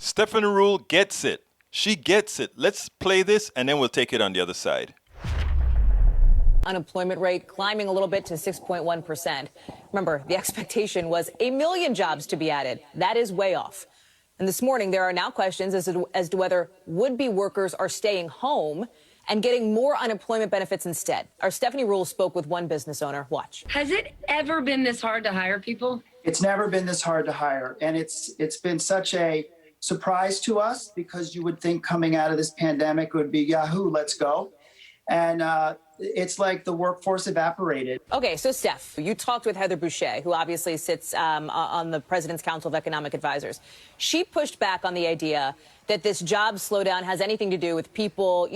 Stephanie Ruhle gets it. She gets it. Let's play this and then we'll take it on the other side. Unemployment rate climbing a little bit to 6.1%. Remember, the expectation was 1 million jobs to be added. That is way off. And this morning, there are now questions as to whether would-be workers are staying home and getting more unemployment benefits instead. Our Stephanie Ruhle spoke with one business owner. Watch. Has it ever been this hard to hire people? It's never been this hard to hire. And it's been such a surprise to us because you would think coming out of this pandemic it would be Yahoo, let's go. And it's like the workforce evaporated. Okay, so Steph, you talked with Heather Boucher, who obviously sits on the President's Council of Economic Advisors. She pushed back on the idea that this job slowdown has anything to do with people,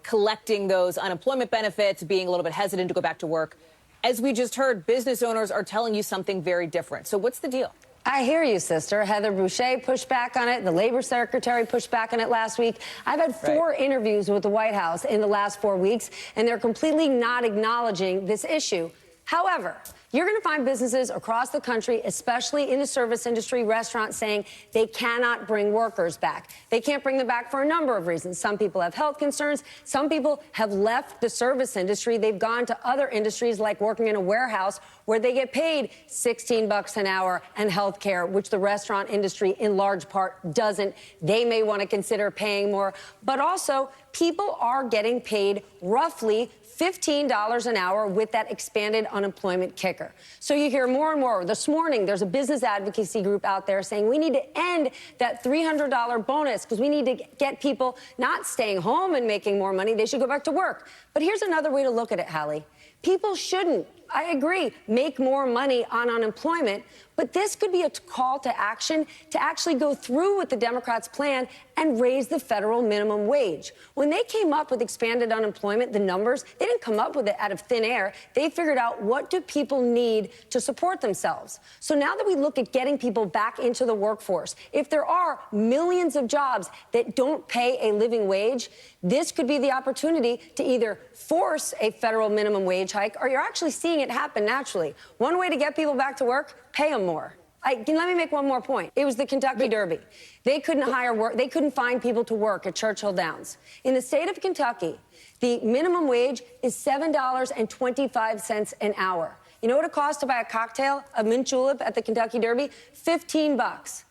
collecting those unemployment benefits, being a little bit hesitant to go back to work. As we just heard, business owners are telling you something very different. So what's the deal? I hear you, sister. Heather Boucher pushed back on it. The labor secretary pushed back on it last week. I've had four interviews with the White House in the last 4 weeks, and they're completely not acknowledging this issue. However, you're going to find businesses across the country, especially in the service industry, restaurants, saying they cannot bring workers back. They can't bring them back for a number of reasons. Some people have health concerns. Some people have left the service industry. They've gone to other industries like working in a warehouse where they get paid $16 an hour and health care, which the restaurant industry in large part doesn't. They may want to consider paying more. But also, people are getting paid roughly $15 an hour with that expanded unemployment kicker. So you hear more and more. This morning, there's a business advocacy group out there saying we need to end that $300 bonus because we need to get people not staying home and making more money. They should go back to work. But here's another way to look at it, Hallie. People shouldn't, I agree, make more money on unemployment, but this could be a call to action to actually go through with the Democrats' plan and raise the federal minimum wage. When they came up with expanded unemployment, the numbers, they didn't come up with it out of thin air. They figured out what do people need to support themselves. So now that we look at getting people back into the workforce, if there are millions of jobs that don't pay a living wage, this could be the opportunity to either force a federal minimum wage hike, or you're actually seeing it happen naturally. One way to get people back to work, pay them more. Let me make one more point. It was the Kentucky Derby. They couldn't hire work. They couldn't find people to work at Churchill Downs. In the state of Kentucky, the minimum wage is $7.25 an hour. You know what it costs to buy a cocktail, a mint julep at the Kentucky Derby? $15.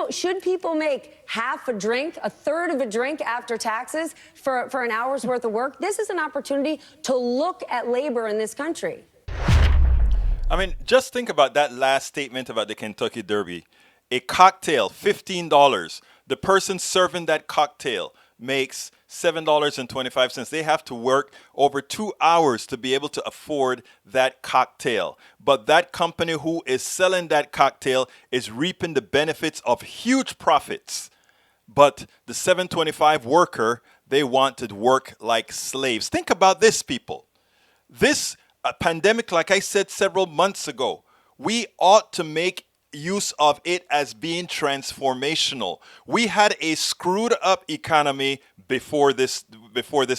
Should people make half a drink, a third of a drink after taxes for an hour's worth of work? This is an opportunity to look at labor in this country. I mean, just think about that last statement about the Kentucky Derby. A cocktail, $15. The person serving that cocktail makes $7.25. They have to work over 2 hours to be able to afford that cocktail. But that company who is selling that cocktail is reaping the benefits of huge profits. But the $7.25 worker, they want to work like slaves. Think about this, people. This pandemic, like I said several months ago, we ought to make use of it as being transformational. We had a screwed up economy before this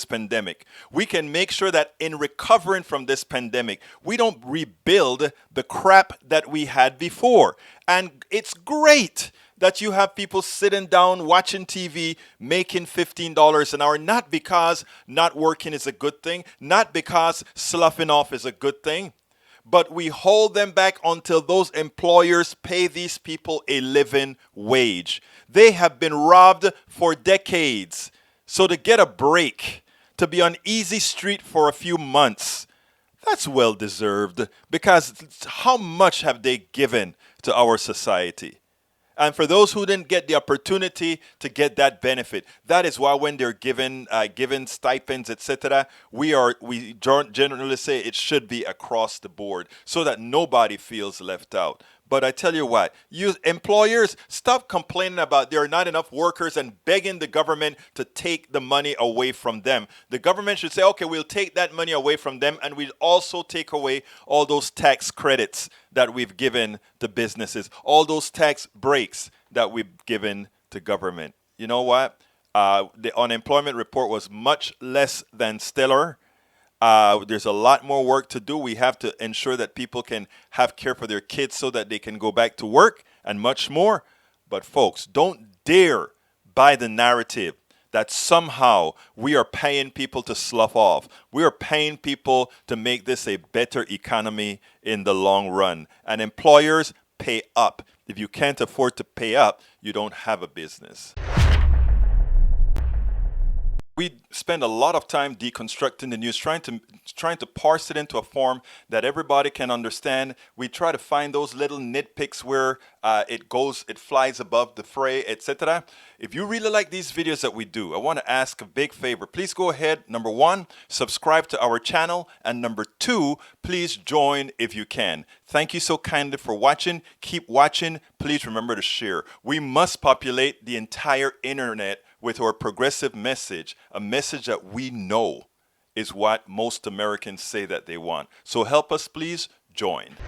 pandemic. We can make sure that in recovering from this pandemic, we don't rebuild the crap that we had before. And it's great that you have people sitting down watching TV making $15 an hour, not because not working is a good thing, not because sloughing off is a good thing, but we hold them back until those employers pay these people a living wage. They have been robbed for decades. So to get a break, to be on easy street for a few months, that's well deserved, because how much have they given to our society? And for those who didn't get the opportunity to get that benefit, that is why when they're given stipends, etc., we generally say it should be across the board so that nobody feels left out. But I tell you what, you employers, stop complaining about there are not enough workers and begging the government to take the money away from them. The government should say, okay, we'll take that money away from them, and we'll also take away all those tax credits that we've given to businesses, all those tax breaks that we've given to government. You know what? The unemployment report was much less than stellar. There's a lot more work to do. We have to ensure that people can have care for their kids so that they can go back to work and much more. But folks, don't dare buy the narrative that somehow we are paying people to slough off. We are paying people to make this a better economy in the long run. And employers, pay up. If you can't afford to pay up, you don't have a business. We spend a lot of time deconstructing the news, trying to parse it into a form that everybody can understand. We try to find those little nitpicks where it flies above the fray, etc. If you really like these videos that we do, I want to ask a big favor. Please go ahead, number one, subscribe to our channel, and number two, please join if you can. Thank you so kindly for watching. Keep watching. Please remember to share. We must populate the entire internet with our progressive message, a message that we know is what most Americans say that they want. So help us, please join.